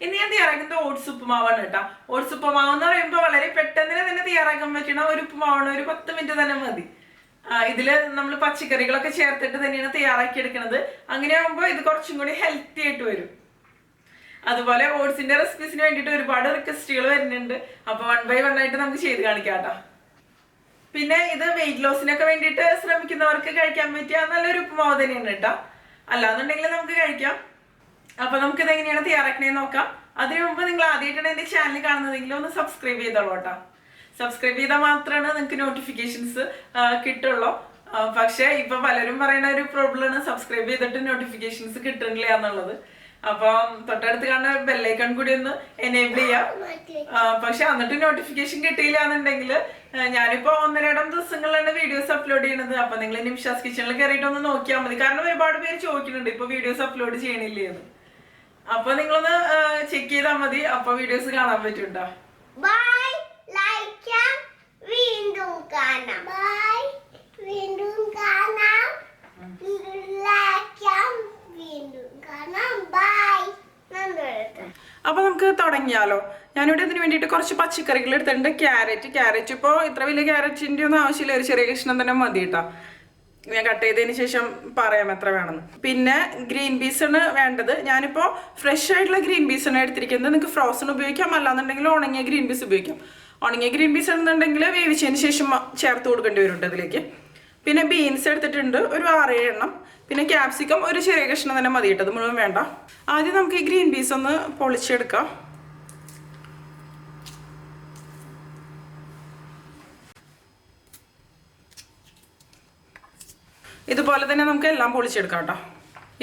ഇന്ന് ഞാൻ തയ്യാറാക്കുന്നത് ഓട്സ് ഉപ്പുമാവാണ് കേട്ടോ. ഓട്സ് ഉപ്പുമാവ് എന്ന് പറയുമ്പോൾ വളരെ പെട്ടെന്ന് തന്നെ തയ്യാറാക്കാൻ പറ്റുന്ന ഒരു ഉപ്പുമാവാണ്. ഒരു 10 മിനിറ്റ് തന്നെ മതി. ഇതില് നമ്മൾ പച്ചക്കറികളൊക്കെ ചേർത്തിട്ട് തന്നെയാണ് തയ്യാറാക്കി എടുക്കുന്നത്. അങ്ങനെയാകുമ്പോൾ ഇത് കുറച്ചും കൂടി ഹെൽത്തി ആയിട്ട് വരും. അതുപോലെ ഓട്സിന്റെ റെസിപ്പീസിന് വേണ്ടിയിട്ട് ഒരുപാട് റിക്വസ്റ്റുകൾ വരുന്നുണ്ട്. അപ്പൊ 1 by 1 ആയിട്ട് നമുക്ക് ചെയ്ത് കാണിക്കാം കേട്ടോ. പിന്നെ ഇത് വെയിറ്റ് ലോസിനൊക്കെ വേണ്ടിയിട്ട് ശ്രമിക്കുന്നവർക്ക് കഴിക്കാൻ പറ്റിയ നല്ലൊരു ഉപ്പുമാവ് തന്നെയാണ് കേട്ടോ. അല്ലാന്നുണ്ടെങ്കിൽ നമുക്ക് കഴിക്കാം. അപ്പൊ നമുക്ക് ഇതെങ്ങനെയാണ് തയ്യാറാക്കണേന്ന് നോക്കാം. അതിനു മുമ്പ് നിങ്ങൾ ആദ്യമായിട്ടാണ് എന്റെ ചാനൽ കാണുന്നതെങ്കിൽ ഒന്ന് സബ്സ്ക്രൈബ് ചെയ്തോളൂ കേട്ടോ. സബ്സ്ക്രൈബ് ചെയ്താൽ മാത്രമാണ് നിങ്ങൾക്ക് നോട്ടിഫിക്കേഷൻസ് കിട്ടുള്ളൂ. പക്ഷെ ഇപ്പൊ പലരും പറയുന്ന ഒരു പ്രോബ്ലമാണ് സബ്സ്ക്രൈബ് ചെയ്തിട്ട് നോട്ടിഫിക്കേഷൻസ് കിട്ടുന്നില്ല എന്നുള്ളത്. അപ്പം തൊട്ടടുത്ത് കാണുന്ന ബെല്ലൈക്കൺ കൂടി ഒന്ന് എനേബിൾ ചെയ്യാം. പക്ഷെ എന്നിട്ട് നോട്ടിഫിക്കേഷൻ കിട്ടിയില്ല എന്നുണ്ടെങ്കിൽ ഞാനിപ്പോ 1-2 ദിവസങ്ങളിലാണ് വീഡിയോസ് അപ്ലോഡ് ചെയ്യുന്നത്. അപ്പൊ നിങ്ങൾ നിംഷാസ് കിച്ചണിൽ കയറിയിട്ട് ഒന്ന് നോക്കിയാൽ മതി. കാരണം ഒരുപാട് പേര് ചോദിക്കുന്നുണ്ട് ഇപ്പൊ വീഡിയോസ് അപ്ലോഡ് ചെയ്യണില്ലേ എന്ന്. അപ്പൊ നിങ്ങളൊന്ന് ചെക്ക് ചെയ്താൽ മതി. അപ്പൊ വീഡിയോസ് കാണാൻ പറ്റുണ്ടോ. അപ്പൊ നമുക്ക് തുടങ്ങിയാലോ. ഞാനിവിടെ ഇതിന് വേണ്ടിയിട്ട് കുറച്ച് പച്ചക്കറികൾ എടുത്തിട്ടുണ്ട്. ക്യാരറ്റ് ഇപ്പോൾ ഇത്ര വലിയ ക്യാരറ്റിന്റെ ഒന്നും ആവശ്യമില്ല, ഒരു ചെറിയ കഷ്ണം തന്നെ മതി കേട്ടോ. ഞാൻ കട്ട് ചെയ്തതിന് ശേഷം പറയാം എത്ര വേണമെന്ന്. പിന്നെ ഗ്രീൻ പീസ് ആണ് വേണ്ടത്. ഞാനിപ്പോൾ ഫ്രഷ് ആയിട്ടുള്ള ഗ്രീൻ പീസ് ആണ് എടുത്തിരിക്കുന്നത്. നിങ്ങൾക്ക് ഫ്രോസൺ ഉപയോഗിക്കാം, അല്ലാന്നുണ്ടെങ്കിൽ ഉണങ്ങിയ ഗ്രീൻ പീസ് ഉപയോഗിക്കാം. ഉണങ്ങിയ ഗ്രീൻ പീസ് എന്നുണ്ടെങ്കിൽ വേവിച്ചതിന് ശേഷം ചേർത്ത് കൊടുക്കേണ്ടി വരുന്നുണ്ട് അതിലേക്ക്. പിന്നെ ബീൻസ് എടുത്തിട്ടുണ്ട് ഒരു 6-7 എണ്ണം. പിന്നെ ക്യാപ്സിക്കം ഒരു ചെറിയ കഷ്ണം തന്നെ മതി കേട്ടത്, മുഴുവൻ വേണ്ട. ആദ്യം നമുക്ക് ഈ ഗ്രീൻ പീസ് ഒന്ന് പൊളിച്ചെടുക്കാം. ഇതുപോലെ തന്നെ നമുക്ക് എല്ലാം പൊളിച്ചെടുക്കാം കേട്ടോ.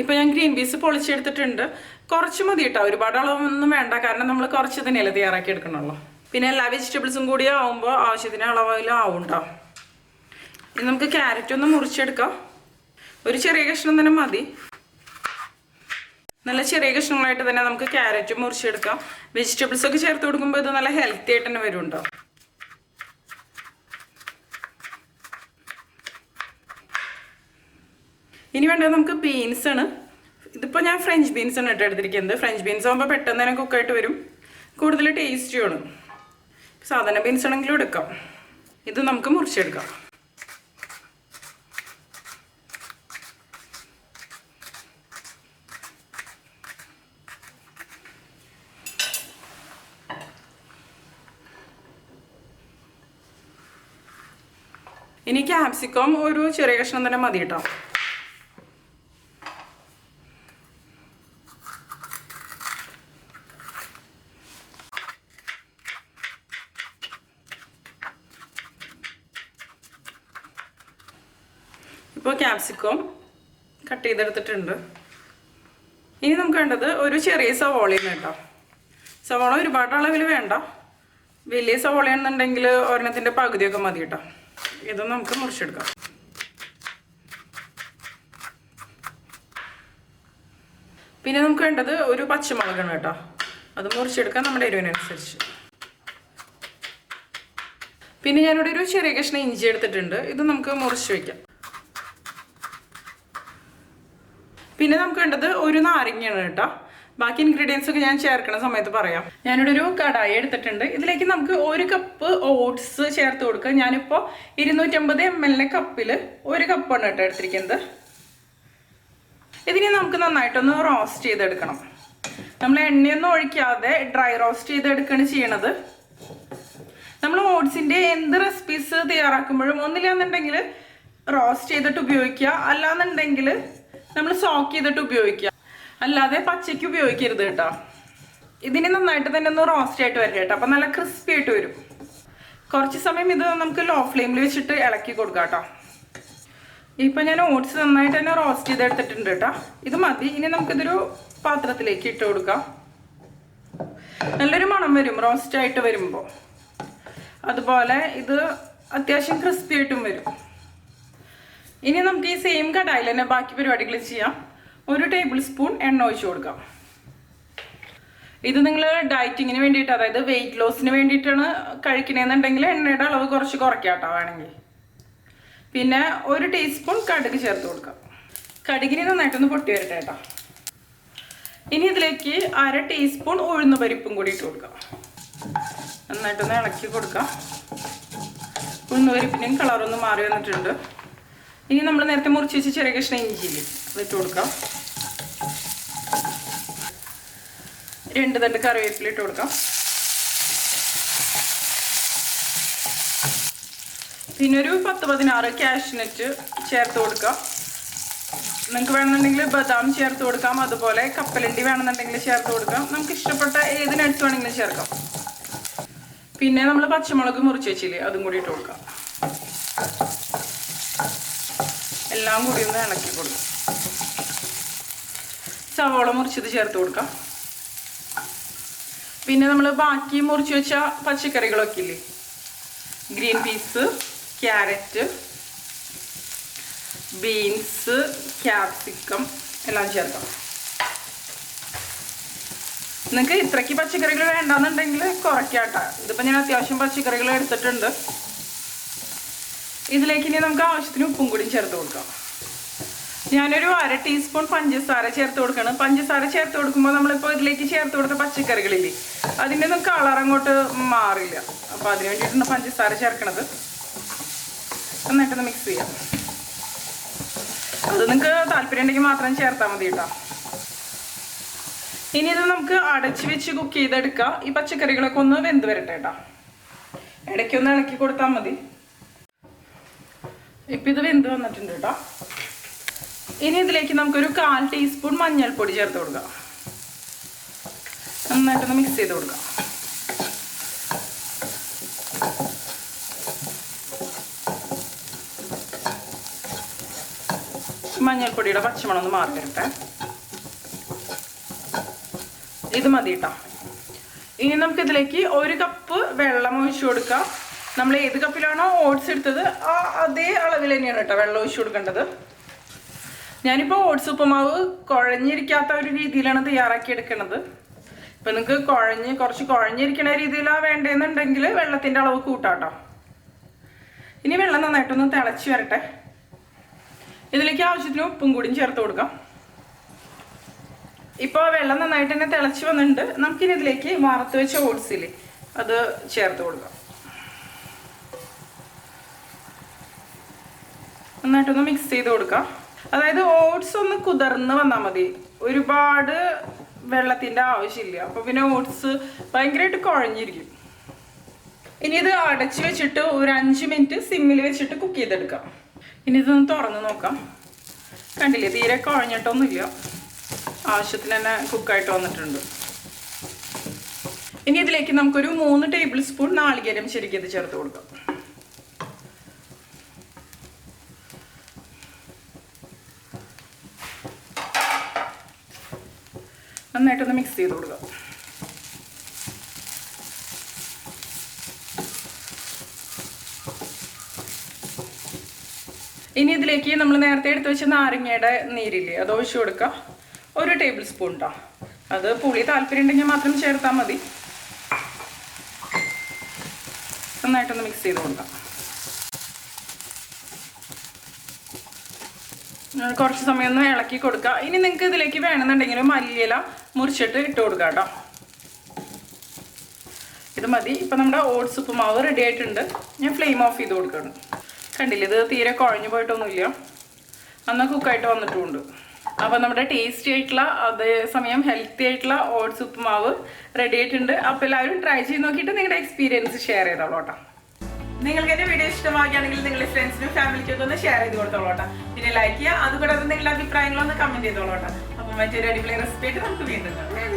ഇപ്പൊ ഞാൻ ഗ്രീൻ പീസ് പൊളിച്ചെടുത്തിട്ടുണ്ട്. കുറച്ച് മതി കേട്ടോ, ഒരുപാട് അളവൊന്നും വേണ്ട. കാരണം നമ്മൾ കുറച്ച് തന്നെയല്ലേ തയ്യാറാക്കി എടുക്കണുള്ളൂ. പിന്നെ എല്ലാ വെജിറ്റബിൾസും കൂടി ആവുമ്പോൾ ആവശ്യത്തിന് അളവിൽ ആവുണ്ടോ. ഇനി നമുക്ക് ക്യാരറ്റ് ഒന്ന് മുറിച്ചെടുക്കാം. ഒരു ചെറിയ കഷ്ണം തന്നെ മതി. നല്ല ചെറിയ കഷ്ണങ്ങളായിട്ട് തന്നെ നമുക്ക് ക്യാരറ്റ് മുറിച്ചെടുക്കാം. വെജിറ്റബിൾസ് ഒക്കെ ചേർത്ത് കൊടുക്കുമ്പോൾ ഇത് നല്ല ഹെൽത്തി ആയിട്ട് തന്നെ വരുന്നുണ്ടോ. ഇനി വേണ്ടത് നമുക്ക് ബീൻസ് ആണ്. ഇതിപ്പോൾ ഞാൻ ഫ്രഞ്ച് ബീൻസ് ആണ് എടുത്തിരിക്കുന്നത്. ഫ്രഞ്ച് ബീൻസ് ആകുമ്പോൾ പെട്ടെന്ന് തന്നെ കുക്കായിട്ട് വരും, കൂടുതൽ ടേസ്റ്റിയാണ്. സാധാരണ ബീൻസ് ആണെങ്കിലും എടുക്കാം. ഇത് നമുക്ക് മുറിച്ചെടുക്കാം. ഇനി ക്യാപ്സിക്കം ഒരു ചെറിയ കഷ്ണം തന്നെ മതി കേട്ടോ. ഇപ്പോൾ ക്യാപ്സിക്കം കട്ട് ചെയ്തെടുത്തിട്ടുണ്ട്. ഇനി നമുക്ക് വേണ്ടത് ഒരു ചെറിയ സവോളയാണ് കേട്ടോ. സവോള ഒരുപാട് അളവിൽ വേണ്ട. വലിയ സവോളയാണെന്നുണ്ടെങ്കിൽ ഒരെണ്ണത്തിൻ്റെ പകുതിയൊക്കെ മതി കേട്ടോ. ഇത് നമുക്ക് മുറിച്ചെടുക്കാം. പിന്നെ നമുക്ക് വേണ്ടത് ഒരു പച്ചമുളകാണ് കേട്ടോ. അത് മുറിച്ചെടുക്കാം നമ്മുടെ എരിവിനനുസരിച്ച്. പിന്നെ ഞാനിവിടെ ഒരു ചെറിയ കഷ്ണം ഇഞ്ചി എടുത്തിട്ടുണ്ട്. ഇത് നമുക്ക് മുറിച്ച് വയ്ക്കാം. പിന്നെ നമുക്ക് വേണ്ടത് ഒരു നാരങ്ങയാണ് കേട്ടോ. ബാക്കി ഇൻഗ്രീഡിയൻസ് ഒക്കെ ഞാൻ ചേർക്കണ സമയത്ത് പറയാം. ഞാനിവിടെ ഒരു കടായി എടുത്തിട്ടുണ്ട്. ഇതിലേക്ക് നമുക്ക് 1 കപ്പ് ഓട്സ് ചേർത്ത് കൊടുക്കുക. ഞാനിപ്പോൾ 250 ml കപ്പിൽ 1 കപ്പാണ് കേട്ടോ എടുത്തിരിക്കുന്നത്. ഇതിനെ നമുക്ക് നന്നായിട്ടൊന്ന് റോസ്റ്റ് ചെയ്തെടുക്കണം. നമ്മൾ എണ്ണയൊന്നും ഒഴിക്കാതെ ഡ്രൈ റോസ്റ്റ് ചെയ്തെടുക്കുകയാണ് ചെയ്യണത്. നമ്മൾ ഓട്സിൻ്റെ എന്ത് റെസിപ്പീസ് തയ്യാറാക്കുമ്പോഴും ഒന്നില്ലാന്നുണ്ടെങ്കിൽ റോസ്റ്റ് ചെയ്തിട്ട് ഉപയോഗിക്കുക, അല്ലാന്നുണ്ടെങ്കിൽ നമ്മൾ സോക്ക് ചെയ്തിട്ട് ഉപയോഗിക്കുക, അല്ലാതെ പച്ചയ്ക്ക് ഉപയോഗിക്കരുത് കേട്ടോ. ഇതിന് നന്നായിട്ട് തന്നെ ഒന്ന് റോസ്റ്റ് ആയിട്ട് വരും കേട്ടോ. അപ്പം നല്ല ക്രിസ്പി ആയിട്ട് വരും. കുറച്ച് സമയം ഇത് നമുക്ക് ലോ ഫ്ലെയിമിൽ വെച്ചിട്ട് ഇളക്കി കൊടുക്കാം കേട്ടോ. ഇപ്പം ഞാൻ ഓട്സ് നന്നായിട്ട് തന്നെ റോസ്റ്റ് ചെയ്തെടുത്തിട്ടുണ്ട് കേട്ടോ. ഇത് മതി. ഇനി നമുക്കിതൊരു പാത്രത്തിലേക്ക് ഇട്ട് കൊടുക്കാം. നല്ലൊരു മണം വരും റോസ്റ്റ് ആയിട്ട് വരുമ്പോൾ. അതുപോലെ ഇത് അത്യാവശ്യം ക്രിസ്പി ആയിട്ടും വരും. ഇനി നമുക്ക് ഈ സെയിം കടായിൽ തന്നെ ബാക്കി പരിപാടികൾ ചെയ്യാം. 1 ടേബിൾ സ്പൂൺ എണ്ണ ഒഴിച്ച് കൊടുക്കാം. ഇത് നിങ്ങൾ ഡയറ്റിങ്ങിന് വേണ്ടിയിട്ട്, അതായത് വെയിറ്റ് ലോസിന് വേണ്ടിയിട്ടാണ് കഴിക്കണമെന്നുണ്ടെങ്കിൽ എണ്ണയുടെ അളവ് കുറച്ച് കുറയ്ക്കാട്ടോ വേണമെങ്കിൽ. പിന്നെ 1 ടീസ്പൂൺ കടുക് ചേർത്ത് കൊടുക്കാം. കടുകിന് നന്നായിട്ടൊന്ന് പൊട്ടി വരട്ടെ കേട്ടോ. ഇനി ഇതിലേക്ക് 1/2 ടീസ്പൂൺ ഉഴുന്ന് പരിപ്പും കൂടി ഇട്ട് കൊടുക്കാം. നന്നായിട്ടൊന്ന് ഇളക്കി കൊടുക്കാം. ഉഴുന്ന് പരിപ്പിൻ്റെയും കളറൊന്ന് മാറി വന്നിട്ടുണ്ട്. ഇനി നമ്മൾ നേരത്തെ മുറിച്ച് വെച്ച് ചെറിയ കഷ്ണം ഇഞ്ചിയില്ലേ അതിട്ട് കൊടുക്കാം. 2 തണ്ട് കറിവേപ്പില ഇട്ട് കൊടുക്കാം. പിന്നെ ഒരു 10-16 കാഷ്നട്ട് ചേർത്ത് കൊടുക്കാം. നിങ്ങൾക്ക് വേണമെന്നുണ്ടെങ്കിൽ ബദാം ചേർത്ത് കൊടുക്കാം, അതുപോലെ കപ്പലണ്ടി വേണമെന്നുണ്ടെങ്കിൽ ചേർത്ത് കൊടുക്കാം. നമുക്ക് ഇഷ്ടപ്പെട്ട ഏത് നട്ട്സ് വേണമെങ്കിലും ചേർക്കാം. പിന്നെ നമ്മൾ പച്ചമുളക് മുറിച്ച് വെച്ചില്ലേ അതും കൂടി ഇട്ട് കൊടുക്കാം. എല്ലാം കൂടി ഒന്ന് ഇളക്കി കൊടുക്കാം. സവോള മുറിച്ചത് ചേർത്ത് കൊടുക്കാം. പിന്നെ നമ്മൾ ബാക്കി മുറിച്ച് വെച്ച പച്ചക്കറികളൊക്കെ ഇല്ലേ, green peas, carrot, beans, capsicum എല്ലാം ചേർക്കാം. നിങ്ങൾക്ക് ഇത്രയ്ക്ക് പച്ചക്കറികൾ വേണ്ടാന്നുണ്ടെങ്കിൽ കുറയ്ക്കാട്ടോ. ഇതിപ്പോൾ ഞാൻ അത്യാവശ്യം പച്ചക്കറികൾ എടുത്തിട്ടുണ്ട്. ഇതിലേക്ക് ഇനി നമുക്ക് ആവശ്യത്തിന് ഉപ്പും കൂടി ചേർത്ത് കൊടുക്കാം. ഞാനൊരു 1/2 ടീസ്പൂൺ പഞ്ചസാര ചേർത്ത് കൊടുക്കണം. പഞ്ചസാര ചേർത്ത് കൊടുക്കുമ്പോൾ നമ്മളിപ്പോൾ ഇതിലേക്ക് ചേർത്ത് കൊടുത്ത പച്ചക്കറികളില്ലേ അതിൻ്റെ ഒന്നും കളർ അങ്ങോട്ട് മാറില്ല. അപ്പോൾ അതിന് വേണ്ടിയിട്ടാണ് പഞ്ചസാര ചേർക്കണത്. നന്നായിട്ടൊന്ന് മിക്സ് ചെയ്യാം. അത് നിങ്ങൾക്ക് താല്പര്യം ഉണ്ടെങ്കിൽ മാത്രം ചേർത്താൽ മതി കേട്ടോ. ഇനി ഇത് നമുക്ക് അടച്ച് വെച്ച് കുക്ക് ചെയ്തെടുക്കാം. ഈ പച്ചക്കറികളൊക്കെ ഒന്ന് വെന്ത് വരട്ടെ കേട്ടോ. ഇടയ്ക്കൊന്ന് ഇളക്കി കൊടുത്താൽ മതി. ഇപ്പം ഇത് വെന്ത് വന്നിട്ടുണ്ട് കേട്ടോ. ഇനി ഇതിലേക്ക് നമുക്കൊരു 1/4 ടീസ്പൂൺ മഞ്ഞൾപ്പൊടി ചേർത്ത് കൊടുക്കാം. നന്നായിട്ടൊന്ന് മിക്സ് ചെയ്ത് കൊടുക്കാം. മഞ്ഞൾപ്പൊടിയുടെ പച്ചമണം ഒന്ന് മാറി വരട്ടെ. ഇത് മതി കേട്ടോ. ഇനി നമുക്കിതിലേക്ക് 1 കപ്പ് വെള്ളം ഒഴിച്ചു കൊടുക്കാം. നമ്മൾ ഏത് കപ്പിലാണോ ഓട്സ് എടുത്തത് അതേ അളവിൽ തന്നെയാണ് കേട്ടോ വെള്ളം ഒഴിച്ചു കൊടുക്കേണ്ടത്. ഞാനിപ്പോൾ ഓട്സ് ഉപ്പുമാവ് കുഴഞ്ഞിരിക്കാത്ത ഒരു രീതിയിലാണ് തയ്യാറാക്കി എടുക്കുന്നത്. ഇപ്പം നിങ്ങൾക്ക് കുറച്ച് കുഴഞ്ഞിരിക്കുന്ന രീതിയിലാണ് വേണ്ടതെന്നുണ്ടെങ്കിൽ വെള്ളത്തിൻ്റെ അളവ് കൂട്ടാട്ടോ. ഇനി വെള്ളം നന്നായിട്ടൊന്ന് തിളച്ച് വരട്ടെ. ഇതിലേക്ക് ആവശ്യത്തിന് ഉപ്പും കൂടിയും ചേർത്ത് കൊടുക്കാം. ഇപ്പോൾ വെള്ളം നന്നായിട്ട് തന്നെ തിളച്ച് വന്നിട്ടുണ്ട്. നമുക്കിനി ഇതിലേക്ക് വറുത്ത് വെച്ച ഓട്സില്ലേ അത് ചേർത്ത് കൊടുക്കാം. നന്നായിട്ടൊന്ന് മിക്സ് ചെയ്ത് കൊടുക്കാം. അതായത് ഓട്സ് ഒന്ന് കുതിർന്ന് വന്നാൽ മതി, ഒരുപാട് വെള്ളത്തിൻ്റെ ആവശ്യമില്ല. അപ്പോൾ പിന്നെ ഓട്സ് ഭയങ്കരമായിട്ട് കുഴഞ്ഞിരിക്കും. ഇനി ഇത് അടച്ച് വെച്ചിട്ട് ഒരു 5 മിനിറ്റ് സിമ്മിൽ വെച്ചിട്ട് കുക്ക് ചെയ്തെടുക്കാം. ഇനി ഇതൊന്ന് തുറന്ന് നോക്കാം. കണ്ടില്ലേ, തീരെ കുഴഞ്ഞിട്ടൊന്നുമില്ല, ആവശ്യത്തിന് തന്നെ കുക്കായിട്ട് വന്നിട്ടുണ്ട്. ഇനി ഇതിലേക്ക് നമുക്കൊരു 3 ടേബിൾ സ്പൂൺ നാളികേരം ശരിക്കത് ചേർത്ത് കൊടുക്കാം. നന്നായിട്ടൊന്ന് മിക്സ് ചെയ്ത് കൊടുക്കാം. ഇനി ഇതിലേക്ക് നമ്മൾ നേരത്തെ എടുത്ത് വെച്ച നാരങ്ങയുടെ നീരില്ലേ അത് ഒഴിച്ചു കൊടുക്കാം. 1 ടേബിൾ സ്പൂൺ കേട്ടോ. അത് പുളി താല്പര്യം ഉണ്ടെങ്കിൽ മാത്രം ചേർത്താൽ മതി. നന്നായിട്ടൊന്ന് മിക്സ് ചെയ്ത് കൊടുക്കാം. കുറച്ച് സമയം ഒന്ന് ഇളക്കി കൊടുക്കുക. ഇനി നിങ്ങൾക്ക് ഇതിലേക്ക് വേണമെന്നുണ്ടെങ്കിൽ മല്ലിയില മുറിച്ചിട്ട് ഇട്ട് കൊടുക്കാം കേട്ടോ. ഇത് മതി. ഇപ്പം നമ്മുടെ ഓട്സ് ഉപ്പുമാവ് റെഡി ആയിട്ടുണ്ട്. ഞാൻ ഫ്ലെയിം ഓഫ് ചെയ്ത് കൊടുക്കണം. കണ്ടില്ലേ, ഇത് തീരെ കുഴഞ്ഞു പോയിട്ടൊന്നുമില്ല, എന്നാൽ കുക്കായിട്ട് വന്നിട്ടുമുണ്ട്. അപ്പോൾ നമ്മുടെ ടേസ്റ്റി ആയിട്ടുള്ള അതേസമയം ഹെൽത്തി ആയിട്ടുള്ള ഓട്സ് ഉപ്പുമാവ് റെഡി ആയിട്ടുണ്ട്. അപ്പോൾ എല്ലാവരും ട്രൈ ചെയ്ത് നോക്കിയിട്ട് നിങ്ങളുടെ എക്സ്പീരിയൻസ് ഷെയർ ചെയ്തോളൂ കേട്ടോ. നിങ്ങൾക്ക് എൻ്റെ വീഡിയോ ഇഷ്ടമാക്കുകയാണെങ്കിൽ നിങ്ങളുടെ ഫ്രണ്ട്സിനും ഫാമിലിക്കൊക്കെ ഒന്ന് ഷെയർ ചെയ്ത് കൊടുത്തോളൂ കേട്ടോ. പിന്നെ ലൈക്ക് ചെയ്യുക, അതുകൂടാതെ നിങ്ങളുടെ അഭിപ്രായങ്ങളൊന്ന് കമൻറ്റ് ചെയ്തോളൂ കേട്ടോ. അപ്പം മറ്റൊരു അടിപൊളി റെസിപ്പി ആയിട്ട് നമുക്ക് വീണ്ടും കാണാം.